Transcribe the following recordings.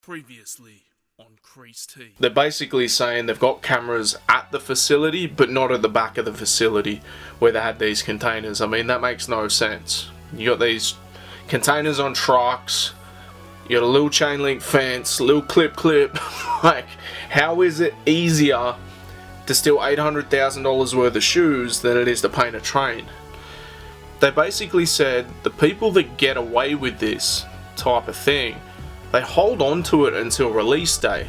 Previously on Creased. They're basically saying they've got cameras at the facility, but not at the back of the facility where they had these containers. I mean, that makes no sense. You got these containers on trucks, you got a little chain link fence, little clip. Like, how is it easier to steal $800,000 worth of shoes than it is to paint a train? They basically said the people that get away with this type of thing, they hold on to it until release day.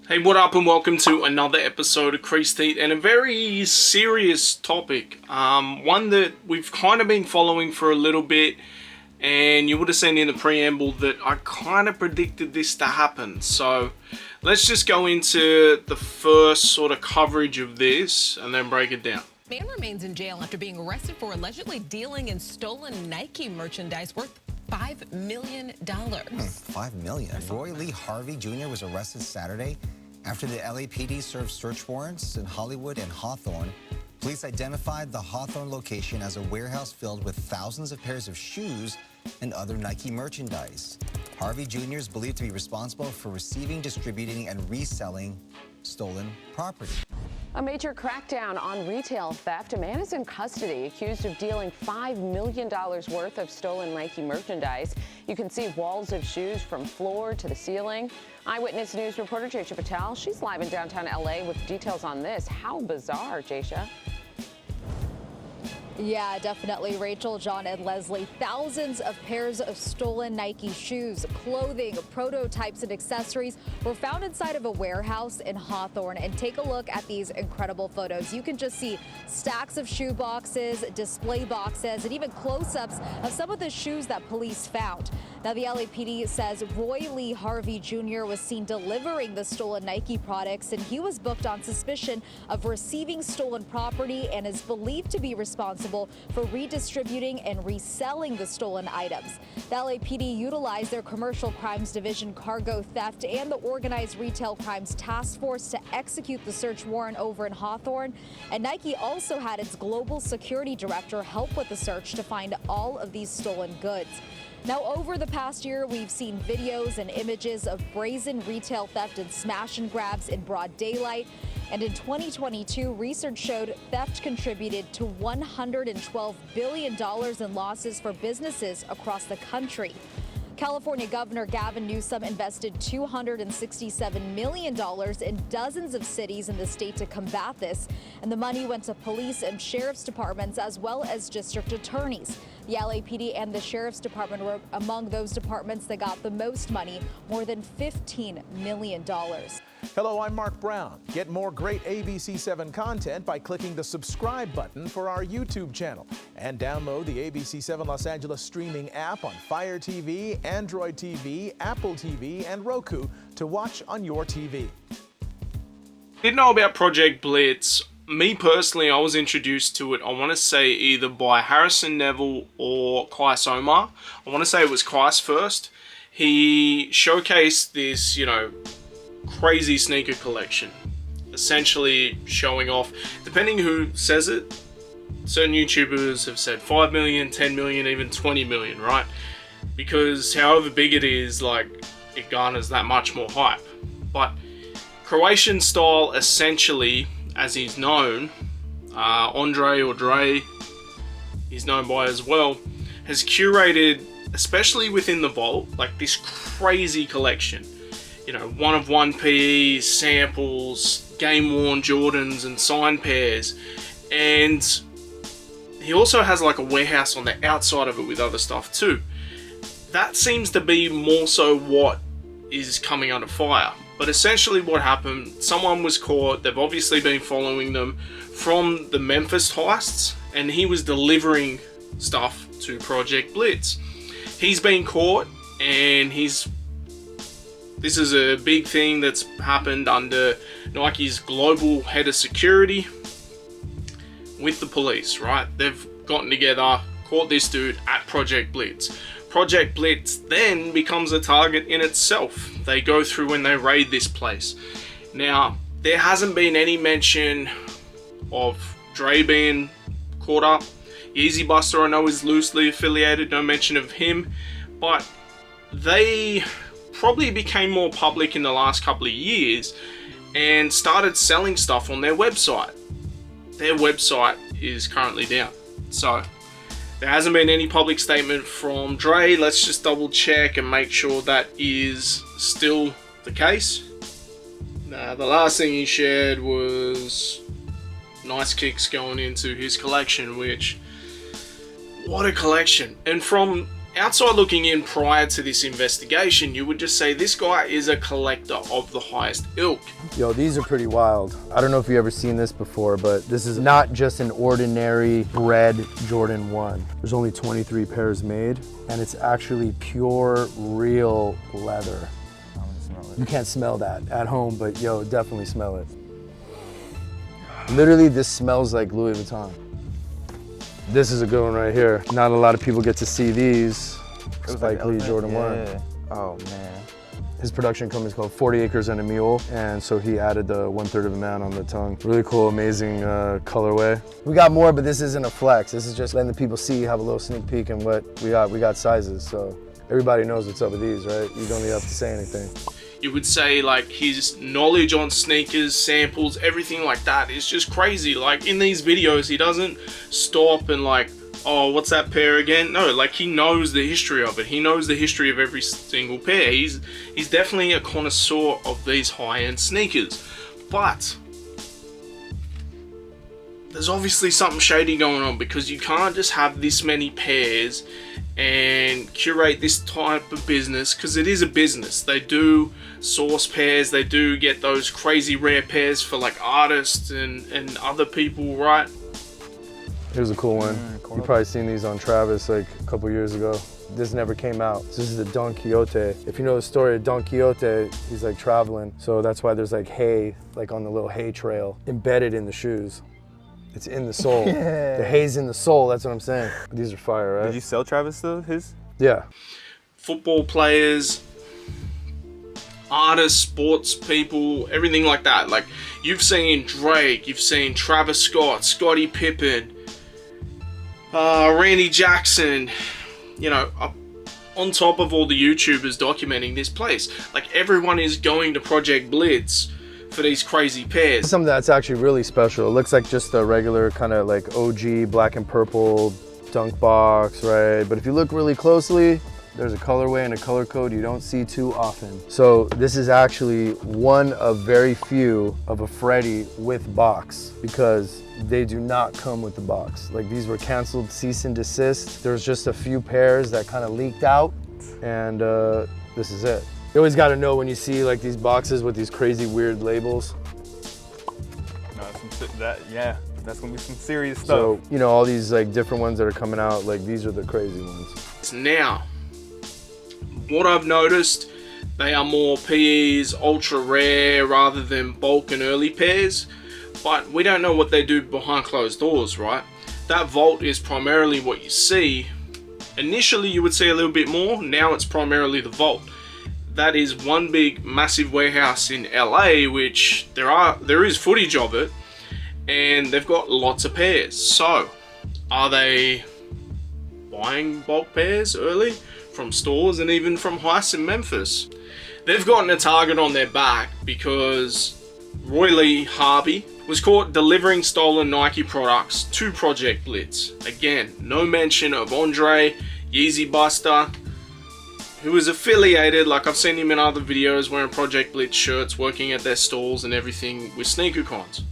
Hey, what up and welcome to another episode of Creased and a very serious topic. One that we've kind of been following for a little bit, and you would have seen in the preamble that I kind of predicted this to happen. So let's just go into the first sort of coverage of this and then break it down. Man remains in jail after being arrested for allegedly dealing in stolen Nike merchandise worth $5 million. $5 million. Roy Lee Harvey Jr. was arrested Saturday after the LAPD served search warrants in Hollywood and Hawthorne. Police identified the Hawthorne location as a warehouse filled with thousands of pairs of shoes and other Nike merchandise. Harvey Jr. is believed to be responsible for receiving, distributing, and reselling stolen property. A major crackdown on retail theft. A man is in custody accused of dealing $5 million worth of stolen Nike merchandise. You can see walls of shoes from floor to the ceiling. Eyewitness News reporter Jaisha Patel, she's live in downtown LA with details on this. How bizarre, Jaisha. Yeah, definitely, Rachel, John, and Leslie. Thousands of pairs of stolen Nike shoes, clothing, prototypes, and accessories were found inside of a warehouse in Hawthorne. And take a look at these incredible photos. You can just see stacks of shoe boxes, display boxes, and even close-ups of some of the shoes that police found. Now, the LAPD says Roy Lee Harvey Jr. was seen delivering the stolen Nike products, and he was booked on suspicion of receiving stolen property and is believed to be responsible for redistributing and reselling the stolen items. The LAPD utilized their Commercial Crimes Division Cargo Theft and the Organized Retail Crimes Task Force to execute the search warrant over in Hawthorne. And Nike also had its Global Security Director help with the search to find all of these stolen goods. Now, over the past year, we've seen videos and images of brazen retail theft and smash and grabs in broad daylight. And in 2022, research showed theft contributed to $112 billion in losses for businesses across the country. California Governor Gavin Newsom invested $267 million in dozens of cities in the state to combat this, and the money went to police and sheriff's departments as well as district attorneys. The LAPD and the sheriff's department were among those departments that got the most money, more than $15 million. Hello, I'm Mark Brown. Get more great ABC7 content by clicking the subscribe button for our YouTube channel and download the ABC7 Los Angeles streaming app on Fire TV, Android TV, Apple TV, and Roku to watch on your TV. Didn't know about Project Blitz. Me personally, I was introduced to it, I want to say either by Harrison Neville or Kai Somar. I want to say it was Kai's first. He showcased this, crazy sneaker collection, essentially showing off, depending who says it, certain YouTubers have said 5 million, 10 million, even 20 million, right? Because however big it is, it garners that much more hype. But Croatian style, essentially, as he's known, Andre or Dre, he's known by as well, has curated, especially within the vault, this crazy collection. One of one PE, samples, game-worn Jordans and signed pairs. And he also has a warehouse on the outside of it with other stuff too. That seems to be more so what is coming under fire. But essentially what happened, someone was caught, they've obviously been following them from the Memphis heists, and he was delivering stuff to Project Blitz. He's been caught, and this is a big thing that's happened under Nike's global head of security with the police, right? They've gotten together, caught this dude at Project Blitz. Project Blitz then becomes a target in itself. They go through and they raid this place. Now, there hasn't been any mention of Dre being caught up. Yeezy Buster I know is loosely affiliated, no mention of him, but they probably became more public in the last couple of years and started selling stuff on their website. Their website is currently down. So there hasn't been any public statement from Dre. Let's just double check and make sure that is still the case. The last thing he shared was nice kicks going into his collection, which, what a collection. And from outside looking in prior to this investigation, you would just say this guy is a collector of the highest ilk. Yo, these are pretty wild. I don't know if you've ever seen this before, but this is not just an ordinary bred Jordan 1. There's only 23 pairs made, and it's actually pure, real leather. You can't smell that at home, but yo, definitely smell it. Literally, this smells like Louis Vuitton. This is a good one right here. Not a lot of people get to see these. Spike Lee Jordan 1. Oh man. His production company is called 40 Acres and a Mule, and so he added the 1/3 of a man on the tongue. Really cool, amazing colorway. We got more, but this isn't a flex. This is just letting the people see, have a little sneak peek in what we got. We got sizes, so everybody knows what's up with these, right? You don't even have to say anything. You would say like his knowledge on sneakers, samples, everything like that is just crazy. Like in these videos, he doesn't stop and like, oh, what's that pair again? No, like he knows the history of it. He knows the history of every single pair. He's definitely a connoisseur of these high-end sneakers. But there's obviously something shady going on, because you can't just have this many pairs and curate this type of business, because it is a business. They do source pairs, they do get those crazy rare pairs for like artists and other people, right? Here's a cool one. You've probably seen these on Travis like a couple years ago. This never came out. This is the Don Quixote. If you know the story of Don Quixote, he's like traveling. So that's why there's like hay, like on the little hay trail, embedded in the shoes. It's in the sole. Yeah. The hay's in the sole, that's what I'm saying. These are fire, right? Did you sell Travis though, his? Yeah. Football players, artists, sports people, everything like that. Like you've seen Drake, you've seen Travis Scott, Scottie Pippen, Randy Jackson, you know, on top of all the YouTubers documenting this place. Like everyone is going to Project Blitz for these crazy pairs. Something that's actually really special. It looks like just a regular kind of like OG black and purple dunk box, right? But if you look really closely, there's a colorway and a color code you don't see too often. So this is actually one of very few of a Freddy with box, because they do not come with the box. Like these were canceled, cease and desist. There's just a few pairs that kind of leaked out, and this is it. You always got to know when you see like these boxes with these crazy weird labels. No, yeah, that's gonna be some serious stuff. So, you know, all these like different ones that are coming out, like these are the crazy ones. Now, what I've noticed, they are more PEs, ultra rare, rather than bulk and early pairs. But we don't know what they do behind closed doors, right? That vault is primarily what you see. Initially, you would see a little bit more. Now it's primarily the vault. That is one big massive warehouse in LA, which there is footage of it, and they've got lots of pairs. So are they buying bulk pairs early from stores and even from heists in Memphis? They've gotten a target on their back because Roy Lee Harvey was caught delivering stolen Nike products to Project Blitz. Again, no mention of Andre, Yeezy Buster, who is affiliated, like I've seen him in other videos wearing Project Blitz shirts, working at their stalls and everything with sneaker cons.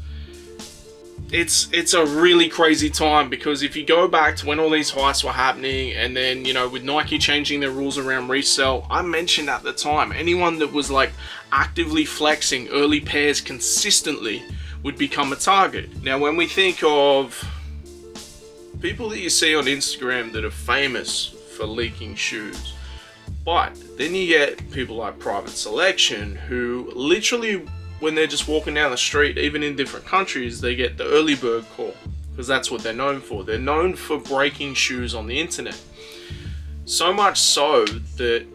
It's a really crazy time, because if you go back to when all these heists were happening, and then, you know, with Nike changing their rules around resale, I mentioned at the time, anyone that was like actively flexing early pairs consistently would become a target. Now, when we think of people that you see on Instagram that are famous for leaking shoes, but then you get people like Private Selection, who literally, when they're just walking down the street, even in different countries, they get the early bird call, because that's what they're known for. They're known for breaking shoes on the internet. So much so that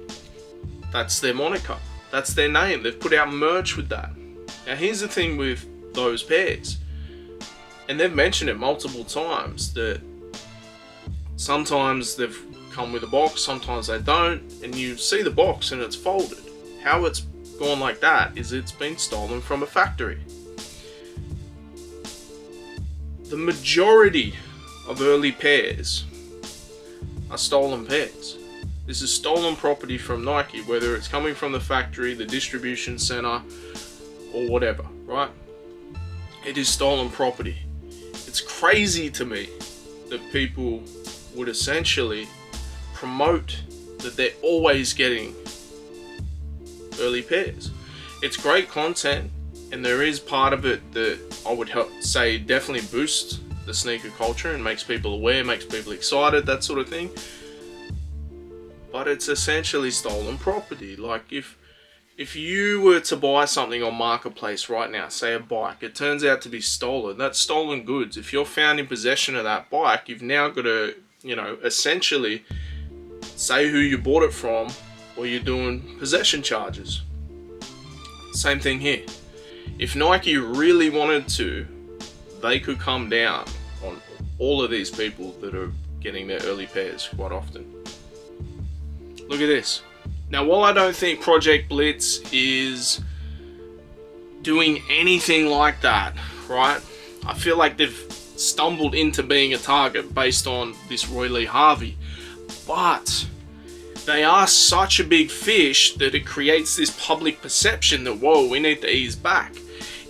that's their moniker. That's their name. They've put out merch with that. Now here's the thing with those pairs, and they've mentioned it multiple times, that Sometimes they've come with a box, sometimes they don't, and you see the box and it's folded. How it's gone like that is it's been stolen from a factory. The majority of early pairs are stolen pairs. This is stolen property from Nike, whether it's coming from the factory, the distribution center, or whatever, right? It is stolen property. It's crazy to me that people would essentially promote that they're always getting early pairs. It's great content, and there is part of it that I would say definitely boosts the sneaker culture and makes people aware, makes people excited, that sort of thing. But it's essentially stolen property. Like if you were to buy something on Marketplace right now, say a bike, it turns out to be stolen, that's stolen goods. If you're found in possession of that bike, you've now got to, you know, essentially say who you bought it from, or you're doing possession charges. Same thing here. If Nike really wanted to, they could come down on all of these people that are getting their early pairs quite often. Look at this. Now, while I don't think Project Blitz is doing anything like that, right? I feel like they've stumbled into being a target based on this Roy Lee Harvey. But they are such a big fish that it creates this public perception that, whoa, we need to ease back.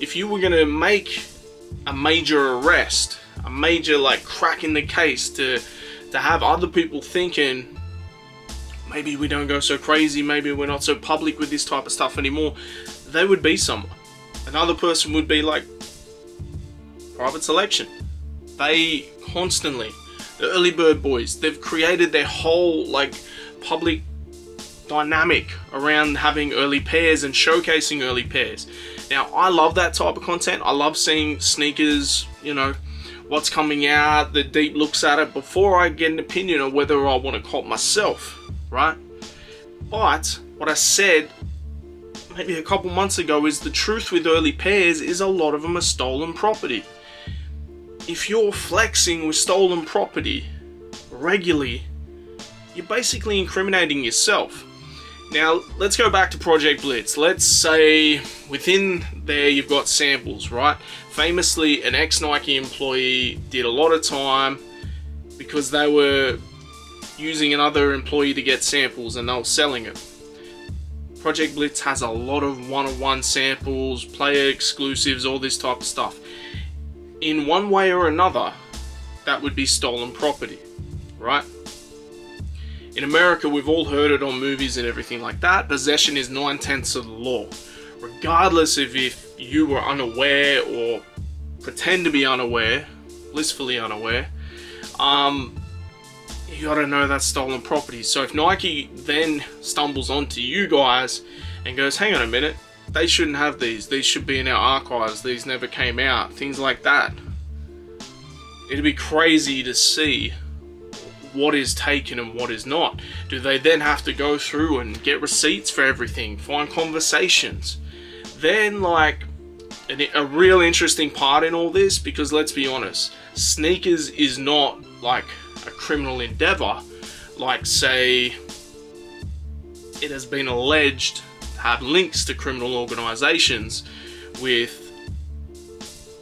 If you were going to make a major arrest, a major like crack in the case to have other people thinking, maybe we don't go so crazy, maybe we're not so public with this type of stuff anymore, they would be someone. Another person would be like Private Selection. They constantly, the Early Bird Boys, they've created their whole like public dynamic around having early pairs and showcasing early pairs. Now, I love that type of content. I love seeing sneakers, you know, what's coming out, the deep looks at it before I get an opinion of whether I want to cop myself, right? But what I said maybe a couple months ago is the truth with early pairs is a lot of them are stolen property. If you're flexing with stolen property regularly, you're basically incriminating yourself. Now, let's go back to Project Blitz. Let's say within there you've got samples, right? Famously, an ex-Nike employee did a lot of time because they were using another employee to get samples and they were selling it. Project Blitz has a lot of one-on-one samples, player exclusives, all this type of stuff. In one way or another, that would be stolen property, right? In America, we've all heard it on movies and everything like that. Possession is 9/10 of the law. Regardless of if you were unaware or pretend to be unaware, blissfully unaware, you gotta know that's stolen property. So if Nike then stumbles onto you guys and goes, hang on a minute, they shouldn't have these should be in our archives, these never came out, things like that. It'd be crazy to see what is taken and what is not. Do they then have to go through and get receipts for everything, find conversations? Then like a real interesting part in all this, because let's be honest, sneakers is not like a criminal endeavor, like say it has been alleged to have links to criminal organizations with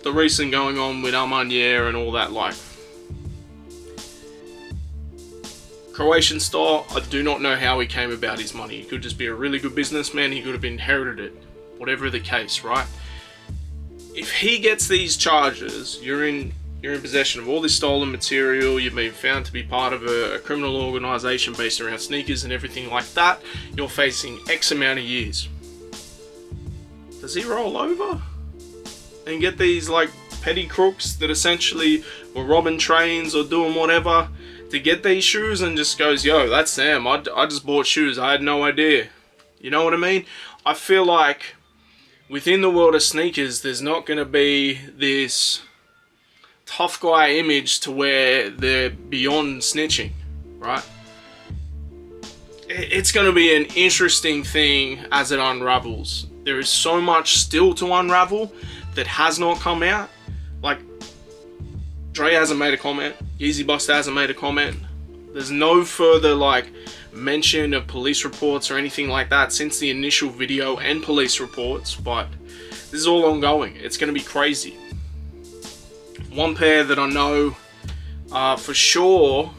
the recent going on with Armanier and all that. Like Croatian style, I do not know how he came about his money. He could just be a really good businessman, he could have inherited it, whatever the case, right? If he gets these charges, you're in possession of all this stolen material, you've been found to be part of a criminal organization based around sneakers and everything like that, you're facing X amount of years. Does he roll over and get these like petty crooks that essentially were robbing trains or doing whatever to get these shoes and just goes, yo, that's Sam, I just bought shoes, I had no idea. You know what I mean? I feel like within the world of sneakers, there's not going to be this tough guy image to where they're beyond snitching, right? It's going to be an interesting thing as it unravels. There is so much still to unravel that has not come out. Like, Dre hasn't made a comment, Yeezy Buster hasn't made a comment, There's no further like mention of police reports or anything like that since the initial video and police reports, but this is all ongoing. It's going to be crazy. One pair that I know for sure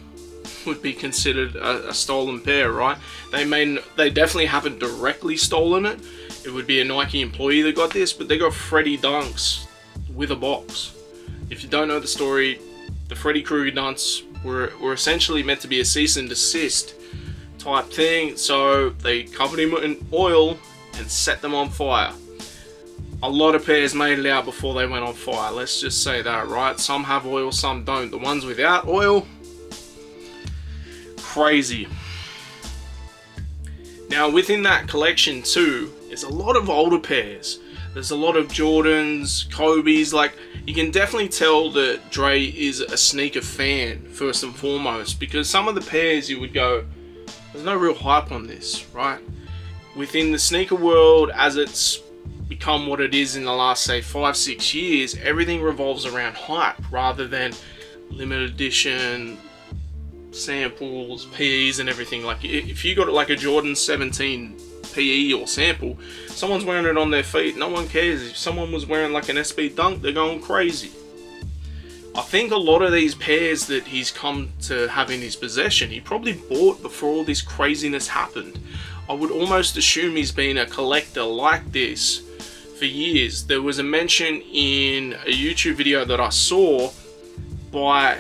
would be considered a stolen pair, right? They definitely haven't directly stolen it. It would be a Nike employee that got this, but they got Freddy Dunks with a box. If you don't know the story, the Freddy Krueger Dunks were essentially meant to be a cease and desist type thing, so they covered him in oil and set them on fire. A lot of pairs made it out before they went on fire, let's just say that, right? Some have oil, some don't. The ones without oil, crazy. Now within that collection too, there's a lot of older pairs. There's a lot of Jordans, Kobe's. Like, you can definitely tell that Dre is a sneaker fan first and foremost, because some of the pairs you would go, there's no real hype on this, right? Within the sneaker world, as it's become what it is in the last, say, 5-6 years, everything revolves around hype rather than limited edition, samples, PEs and everything. Like, if you got like a Jordan 17 PE or sample, someone's wearing it on their feet, no one cares. If someone was wearing like an SB Dunk, they're going crazy. I think a lot of these pairs that he's come to have in his possession, he probably bought before all this craziness happened. I would almost assume he's been a collector like this for years. There was a mention in a YouTube video that I saw by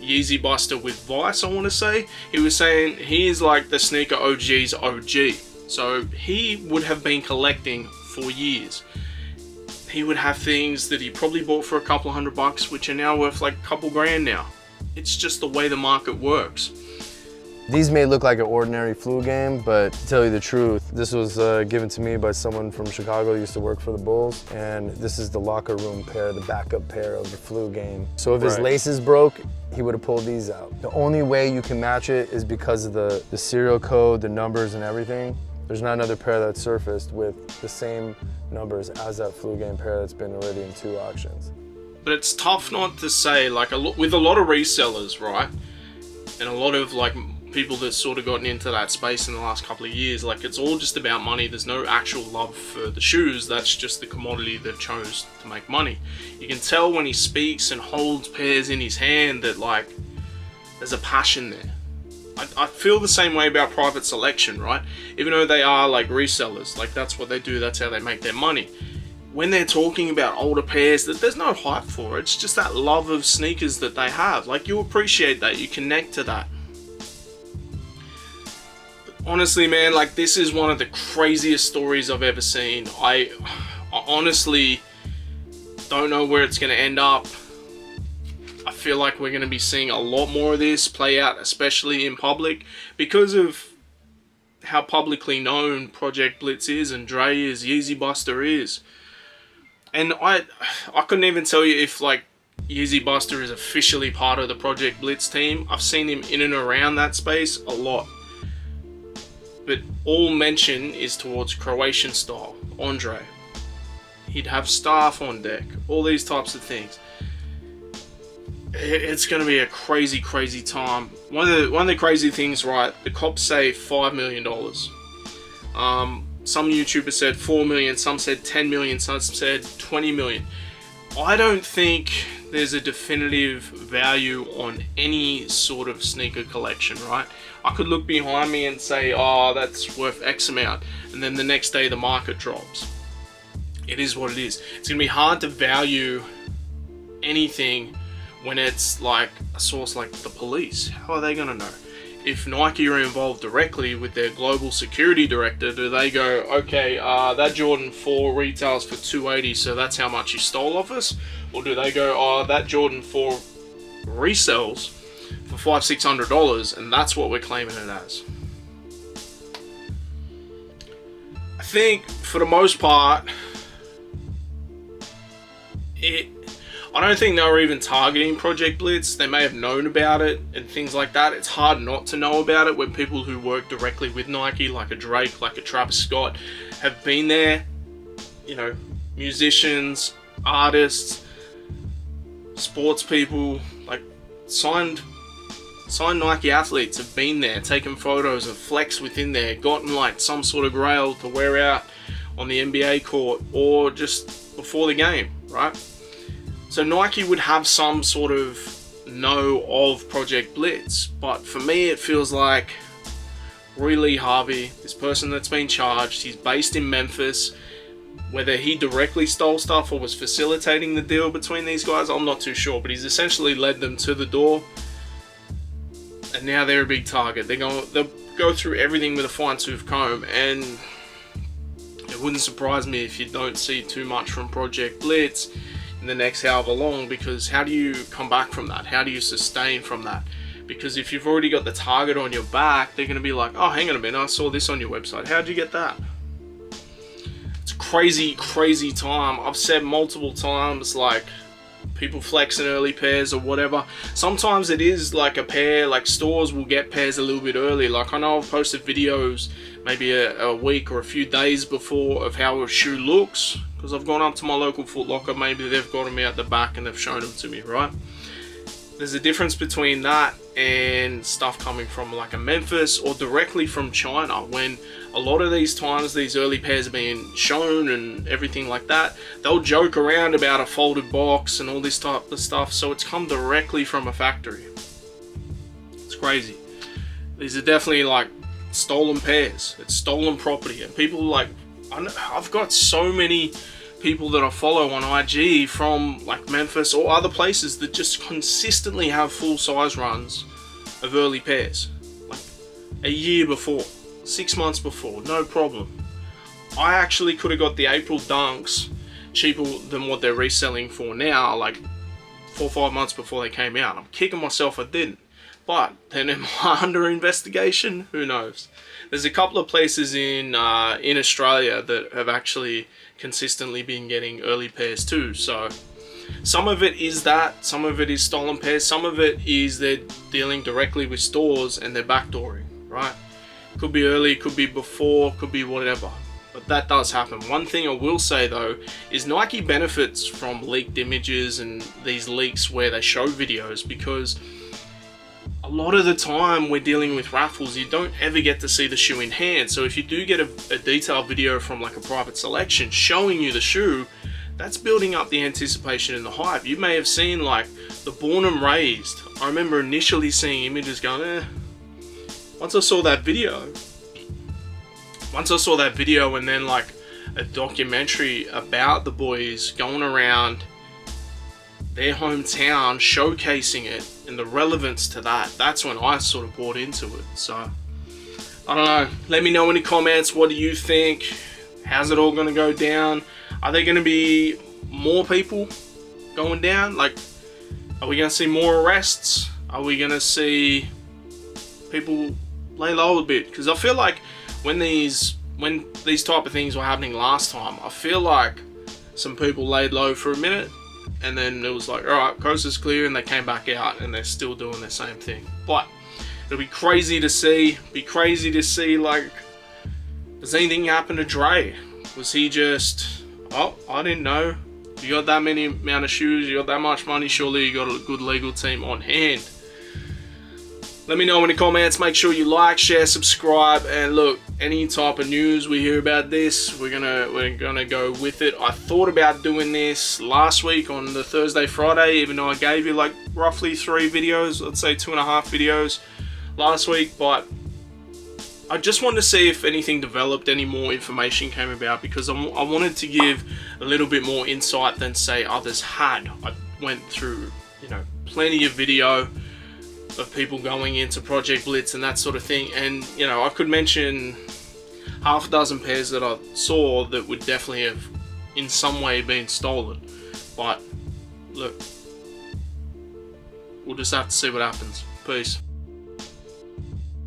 Yeezy Buster with Vice, I want to say. He was saying he is like the sneaker OG's OG. So he would have been collecting for years. He would have things that he probably bought for a couple $100, which are now worth like a couple grand now. It's just the way the market works. These may look like an ordinary flu game, but to tell you the truth, this was given to me by someone from Chicago who used to work for the Bulls, and this is the locker room pair, the backup pair of the flu game. So if his laces broke, he would have pulled these out. The only way you can match it is because of the serial code, the numbers and everything. There's not another pair that's surfaced with the same numbers as that flu game pair that's been already in 2 auctions. But it's tough not to say, like, with a lot of resellers, right? And a lot of like people that sort of gotten into that space in the last couple of years, like, it's all just about money. There's no actual love for the shoes. That's just the commodity they've chose to make money. You can tell when he speaks and holds pairs in his hand that, like, there's a passion there. I feel the same way about private selection, right? Even though they are like resellers, like, that's what they do, that's how they make their money. When they're talking about older pairs, that there's no hype for it. It's just that love of sneakers that they have. Like, you appreciate that, you connect to that. But honestly, man, like, this is one of the craziest stories I've ever seen. I honestly don't know where it's going to end up. I feel like we're going to be seeing a lot more of this play out, especially in public, because of how publicly known Project Blitz is and Dre is, Yeezy Buster is. And I couldn't even tell you if, like, Yeezy Buster is officially part of the Project Blitz team. I've seen him in and around that space a lot. But all mention is towards Croatian style, Andre. He'd have staff on deck, all these types of things. It's going to be a crazy, crazy time. One of the crazy things, right, the cops say $5 million. Some YouTubers said 4 million, some said 10 million, some said 20 million. I don't think there's a definitive value on any sort of sneaker collection, right? I could look behind me and say, oh, that's worth X amount, and then the next day the market drops. It is what it is. It's going to be hard to value anything when it's like a source like the police. How are they going to know? If Nike are involved directly with their global security director, do they go, okay, that Jordan 4 retails for $280, so that's how much you stole off us? Or do they go, oh, that Jordan 4 resells for $500-600, and that's what we're claiming it as? I think for the most part, I don't think they were even targeting Project Blitz. They may have known about it and things like that. It's hard not to know about it when people who work directly with Nike, like a Drake, like a Travis Scott, have been there. You know, musicians, artists, sports people, like signed Signed Nike athletes have been there, taken photos and flexed within there, gotten like some sort of grail to wear out on the NBA court or just before the game, right? So Nike would have some sort of know of Project Blitz, but for me it feels like Roy Lee Harvey, this person that's been charged, he's based in Memphis. Whether he directly stole stuff or was facilitating the deal between these guys, I'm not too sure, but he's essentially led them to the door. And now they're a big target. They'll go through everything with a fine-tooth comb, and it wouldn't surprise me if you don't see too much from Project Blitz in the next however long, because how do you come back from that? How do you sustain from that? Because if you've already got the target on your back, they're going to be like, oh, hang on a minute, I saw this on your website. How'd you get that? It's a crazy, crazy time. I've said multiple times, like, people flexing early pairs or whatever. Sometimes it is like a pair, like stores will get pairs a little bit early. Like I know I've posted videos maybe a week or a few days before of how a shoe looks, because I've gone up to my local Foot Locker, maybe they've got them out the back and they've shown them to me, right? There's a difference between that and stuff coming from like a Memphis or directly from China, when a lot of these times these early pairs are being shown and everything like that, they'll joke around about a folded box and all this type of stuff, so it's come directly from a factory. It's crazy. These are definitely like stolen pairs. It's stolen property, and people like, I've got so many people that I follow on IG from like Memphis or other places that just consistently have full size runs of early pairs, like a year before, 6 months before, no problem. I actually could have got the April Dunks cheaper than what they're reselling for now, like 4 or 5 months before they came out. I'm kicking myself I didn't. But then am I under investigation? Who knows? There's a couple of places in Australia that have actually consistently been getting early pairs too. So some of it is that, some of it is stolen pairs, some of it is they're dealing directly with stores and they're backdooring, right? Could be early, could be before, could be whatever. But that does happen. One thing I will say though is Nike benefits from leaked images and these leaks where they show videos, because a lot of the time we're dealing with raffles, you don't ever get to see the shoe in hand. So if you do get a detailed video from like a private selection showing you the shoe, that's building up the anticipation and the hype. You may have seen like the Born and Raised. I remember initially seeing images going, Once I saw that video and then like a documentary about the boys going around their hometown showcasing it and the relevance to that, that's when I sort of bought into it. So I don't know, let me know in the comments, what do you think? How's it all going to go down? Are there going to be more people going down? Like, are we going to see more arrests? Are we going to see people lay low a bit? Because I feel like when these type of things were happening last time, I feel like some people laid low for a minute, and then it was like, alright, coast is clear, and they came back out and they're still doing the same thing. But it'll be crazy to see, like, does anything happen to Dre? Was he just, oh, I didn't know, you got that many amount of shoes, you got that much money, surely you got a good legal team on hand. Let me know in the comments. Make sure you like, share, subscribe, and look, any type of news we hear about this, we're gonna go with it. I thought about doing this last week on the Thursday, Friday, even though I gave you like roughly 3 videos, let's say 2.5 videos last week, but I just wanted to see if anything developed, any more information came about, because I wanted to give a little bit more insight than say others had. I went through, you know, plenty of video of people going into Project Blitz and that sort of thing, and you know, I could mention half a dozen pairs that I saw that would definitely have in some way been stolen. But look, we'll just have to see what happens. Peace.